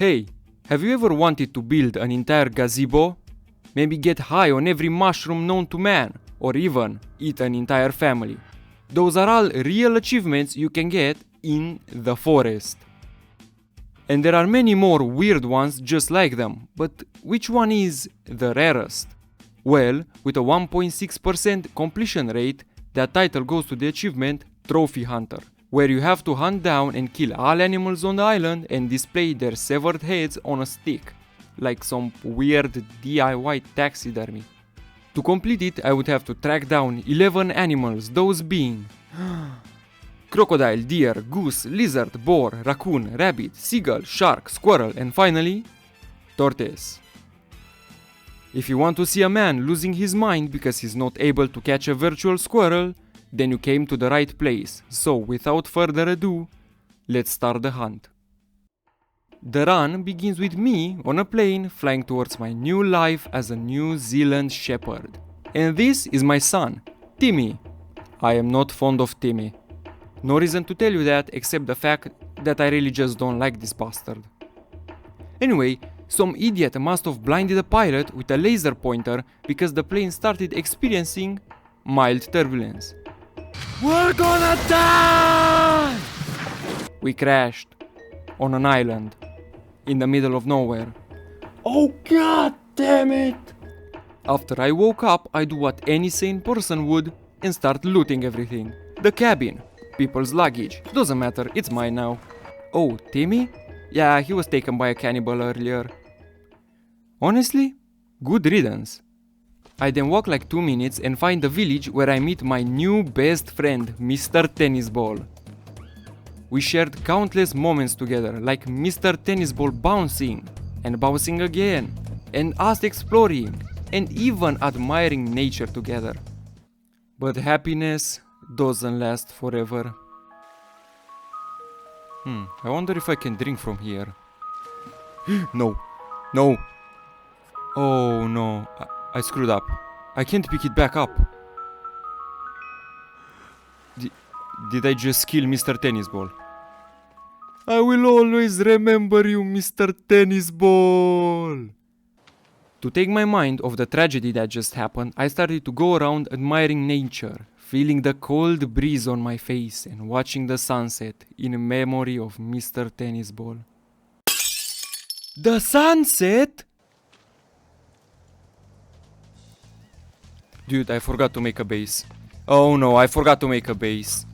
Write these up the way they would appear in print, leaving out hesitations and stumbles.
Hey, have you ever wanted to build an entire gazebo? Maybe get high on every mushroom known to man, or even eat an entire family. Those are all real achievements you can get in the forest. And there are many more weird ones just like them, but which one is the rarest? Well, with a 1.6% completion rate, that title goes to the achievement Trophy Hunter, where you have to hunt down and kill all animals on the island and display their severed heads on a stick, like some weird DIY taxidermy. To complete it, I would have to track down 11 animals, those being crocodile, deer, goose, lizard, boar, raccoon, rabbit, seagull, shark, squirrel, and finally, tortoise. If you want to see a man losing his mind because he's not able to catch a virtual squirrel, then you came to the right place. So without further ado, let's start the hunt. The run begins with me on a plane flying towards my new life as a New Zealand shepherd. And this is my son, Timmy. I am not fond of Timmy. No reason to tell you that except the fact that I really just don't like this bastard. Anyway, some idiot must have blinded the pilot with a laser pointer because the plane started experiencing mild turbulence. We're gonna die! We crashed on an island in the middle of nowhere. Oh god damn it! After I woke up, I do what any sane person would and start looting everything. The cabin, people's luggage, doesn't matter, it's mine now. Oh, Timmy? Yeah, he was taken by a cannibal earlier. Honestly, good riddance. I then walk like 2 minutes and find the village where I meet my new best friend, Mr. Tennis Ball. We shared countless moments together, like Mr. Tennis Ball bouncing, and bouncing again, and us exploring, and even admiring nature together. But happiness doesn't last forever. I wonder if I can drink from here. No. Oh no, I screwed up. I can't pick it back up. Did I just kill Mr. Tennis Ball? I will always remember you, Mr. Tennis Ball! To take my mind off the tragedy that just happened, I started to go around admiring nature, feeling the cold breeze on my face and watching the sunset in memory of Mr. Tennis Ball. The sunset? Dude, I forgot to make a base. Oh no, I forgot to make a base.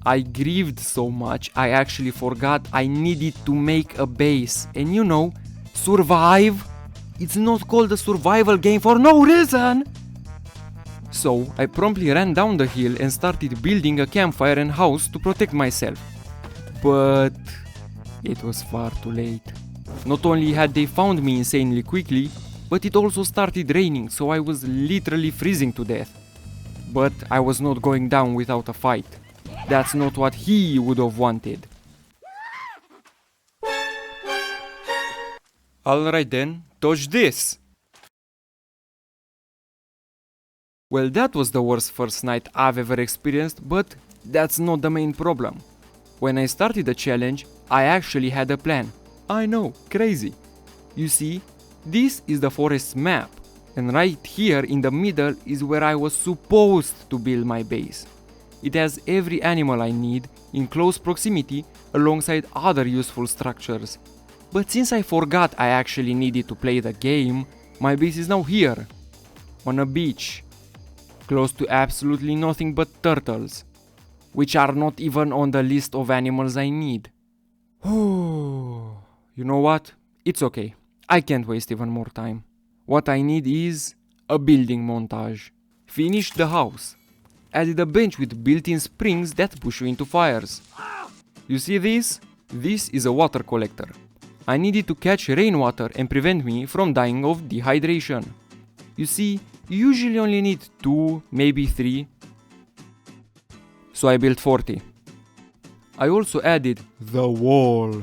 I grieved so much, I actually forgot I needed to make a base. And you know, survive? It's not called a survival game for no reason! So, I promptly ran down the hill and started building a campfire and house to protect myself. But it was far too late. Not only had they found me insanely quickly, but it also started raining, so I was literally freezing to death. But I was not going down without a fight. That's not what he would have wanted. Alright then, touch this! Well, that was the worst first night I've ever experienced, but that's not the main problem. When I started the challenge, I actually had a plan. I know, crazy. You see, this is the forest map, and right here in the middle is where I was supposed to build my base. It has every animal I need in close proximity alongside other useful structures. But since I forgot I actually needed to play the game, my base is now here, on a beach, close to absolutely nothing but turtles, which are not even on the list of animals I need. You know what? It's okay. I can't waste even more time. What I need is a building montage. Finished the house. Added a bench with built-in springs that push you into fires. You see this? This is a water collector. I needed to catch rainwater and prevent me from dying of dehydration. You see, you usually only need 2, maybe 3. So I built 40. I also added the wall.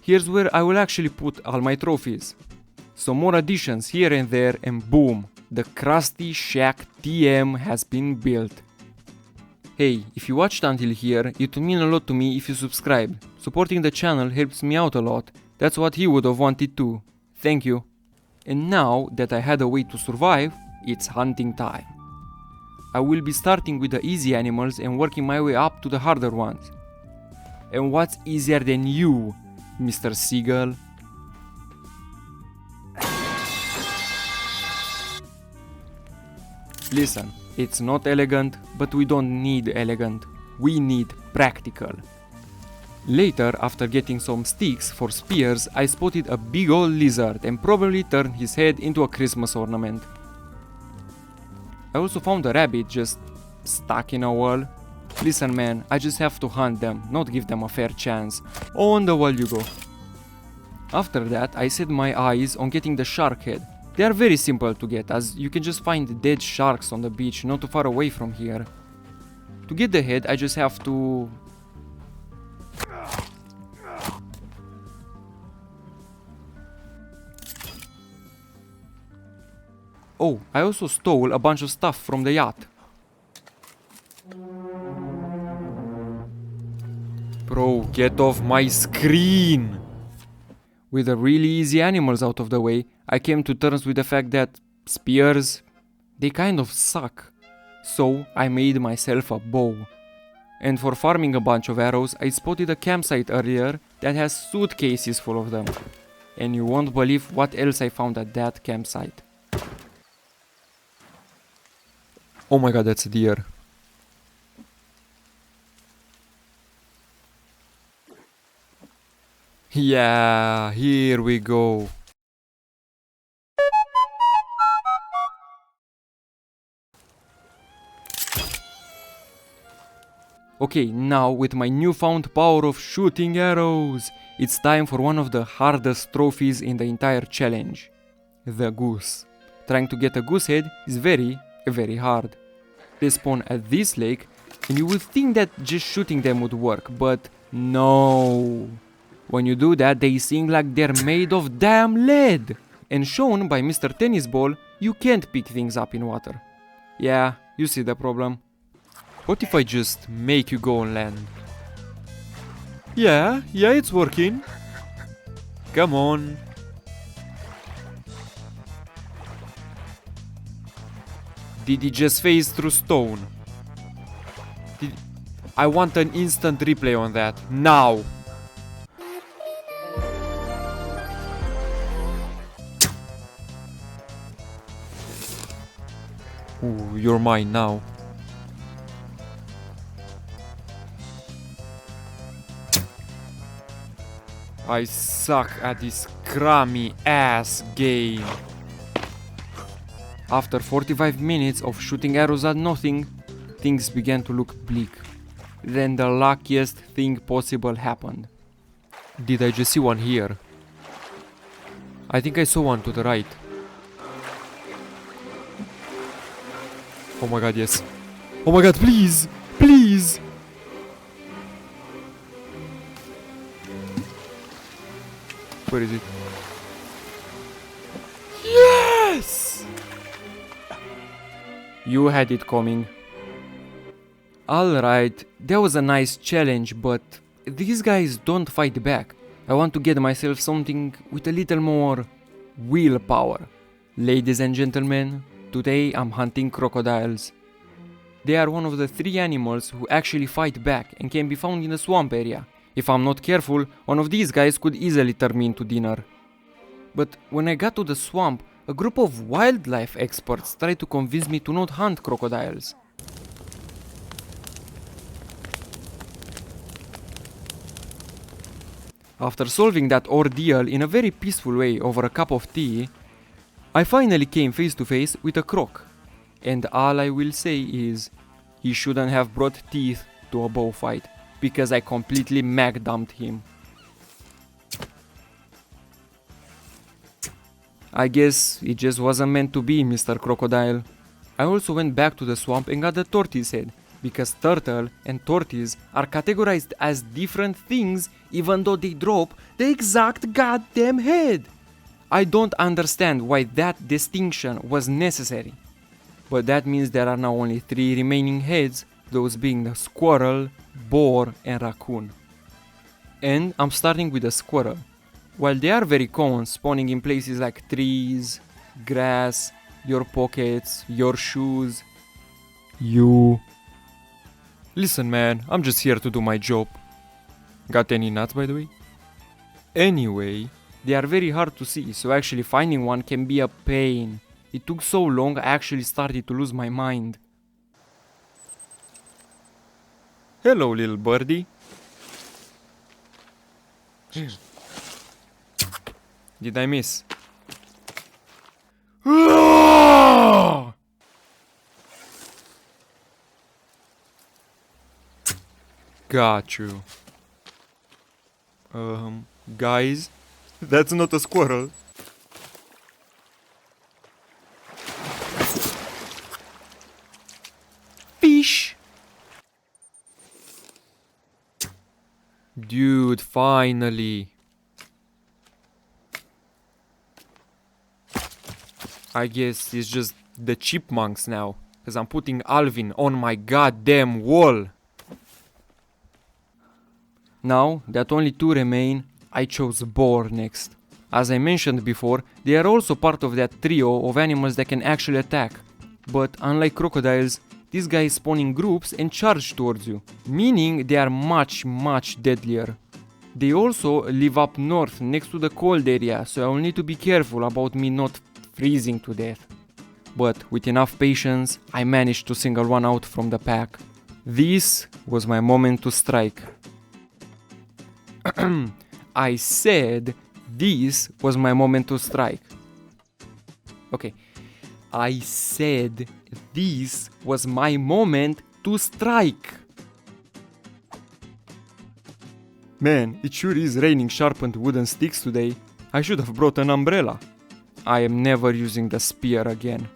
Here's where I will actually put all my trophies. Some more additions here and there and boom, the Krusty Shack TM has been built. Hey, if you watched until here, it would mean a lot to me if you subscribed. Supporting the channel helps me out a lot, That's what he would have wanted too. Thank you. And now that I had a way to survive, it's hunting time. I will be starting with the easy animals and working my way up to the harder ones. And what's easier than you, Mr. Seagull? Listen, it's not elegant, but we don't need elegant. We need practical. Later, after getting some sticks for spears, I spotted a big old lizard and probably turned his head into a Christmas ornament. I also found a rabbit just stuck in a wall. Listen man, I just have to hunt them, not give them a fair chance. On the wall you go. After that, I set my eyes on getting the shark head. They are very simple to get, as you can just find dead sharks on the beach not too far away from here. To get the head, I just have to... Oh, I also stole a bunch of stuff from the yacht. Bro, get off my screen! With the really easy animals out of the way, I came to terms with the fact that spears, they kind of suck. So I made myself a bow. And for farming a bunch of arrows, I spotted a campsite earlier that has suitcases full of them. And you won't believe what else I found at that campsite. Oh my god, that's a deer. Yeah, here we go. Okay, now with my newfound power of shooting arrows, it's time for one of the hardest trophies in the entire challenge. The goose. Trying to get a goose head is very hard. They spawn at this lake and you would think that just shooting them would work, but no. When you do that, they sing like they're made of damn lead. And shown by Mr. Tennis Ball, you can't pick things up in water. Yeah, you see the problem. What if I just make you go on land? Yeah, it's working. Come on. Did he just phase through stone? I want an instant replay on that. Now! Ooh, you're mine now. I suck at this crummy ass game. After 45 minutes of shooting arrows at nothing, things began to look bleak. Then the luckiest thing possible happened. Did I just see one here? I think I saw one to the right. Oh my god, yes. Oh my god, please! Please! Where is it? Yes! You had it coming. Alright, that was a nice challenge, but these guys don't fight back. I want to get myself something with a little more willpower. Ladies and gentlemen, today I'm hunting crocodiles. They are one of the 3 animals who actually fight back and can be found in the swamp area. If I'm not careful, one of these guys could easily turn me into dinner. But when I got to the swamp, a group of wildlife experts tried to convince me to not hunt crocodiles. After solving that ordeal in a very peaceful way over a cup of tea, I finally came face to face with a croc. And all I will say is, he shouldn't have brought teeth to a bow fight, because I completely mag-dumped him. I guess it just wasn't meant to be, Mr. Crocodile. I also went back to the swamp and got the tortoise head, because turtle and tortoise are categorized as different things even though they drop the exact goddamn head. I don't understand why that distinction was necessary. But that means there are now only 3 remaining heads, those being the squirrel, boar and raccoon. And I'm starting with the squirrel. While they are very common, spawning in places like trees, grass, your pockets, your shoes, you. Listen man, I'm just here to do my job. Got any nuts by the way? Anyway, they are very hard to see, so actually finding one can be a pain. It took so long I actually started to lose my mind. Hello little birdie. Did I miss? Got you. Guys, that's not a squirrel. Fish! Dude, finally. I guess it's just the chipmunks now, because I'm putting Alvin on my goddamn wall. Now that only two remain, I chose boar next. As I mentioned before, they are also part of that trio of animals that can actually attack. But unlike crocodiles, these guys spawn in groups and charge towards you, meaning they are much deadlier. They also live up north next to the cold area, so I will need to be careful about me not freezing to death. But with enough patience, I managed to single one out from the pack. This was my moment to strike. I said this was my moment to strike. Okay. I said this was my moment to strike. Man, it sure is raining sharpened wooden sticks today. I should have brought an umbrella. I am never using the spear again.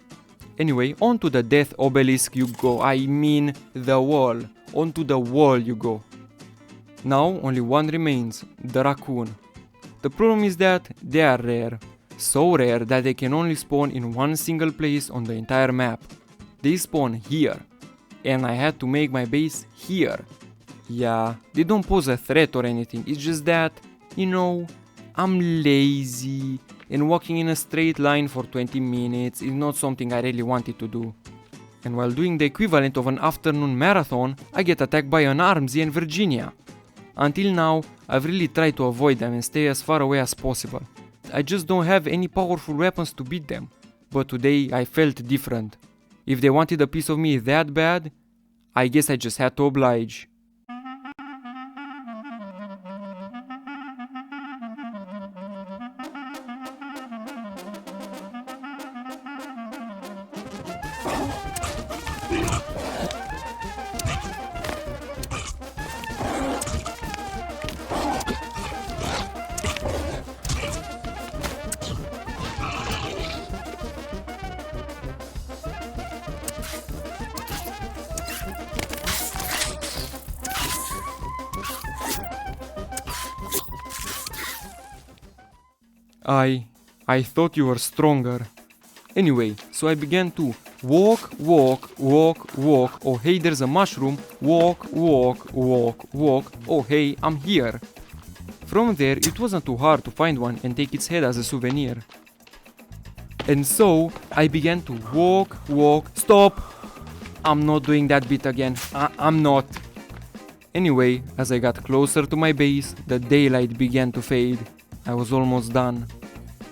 Anyway, onto the death obelisk you go. I mean the wall. Onto the wall you go. Now only one remains, the raccoon. The problem is that they are rare. So rare that they can only spawn in one single place on the entire map. They spawn here. And I had to make my base here. Yeah, they don't pose a threat or anything. It's just that, you know, I'm lazy. And walking in a straight line for 20 minutes is not something I really wanted to do. And while doing the equivalent of an afternoon marathon, I get attacked by an Armsy in Virginia. Until now, I've really tried to avoid them and stay as far away as possible. I just don't have any powerful weapons to beat them. But today I felt different. If they wanted a piece of me that bad, I guess I just had to oblige. I thought you were stronger. Anyway, so I began to walk. Oh hey, there's a mushroom. Walk. Oh hey, I'm here. From there, it wasn't too hard to find one and take its head as a souvenir. And so, I began to walk. Stop! I'm not doing that bit again. I'm not. Anyway, as I got closer to my base, the daylight began to fade. I was almost done.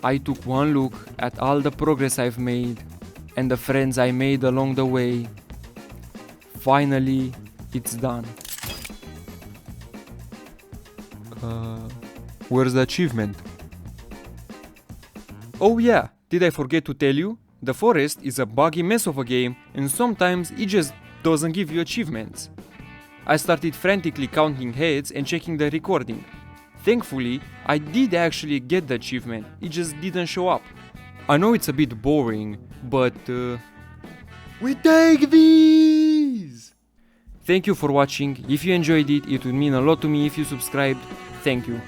I took one look at all the progress I've made and the friends I made along the way. Finally, it's done. Where's the achievement? Oh yeah, did I forget to tell you? The forest is a buggy mess of a game and sometimes it just doesn't give you achievements. I started frantically counting heads and checking the recording. Thankfully, I did actually get the achievement, it just didn't show up. I know it's a bit boring, but we take these! Thank you for watching. If you enjoyed it, it would mean a lot to me if you subscribed. Thank you.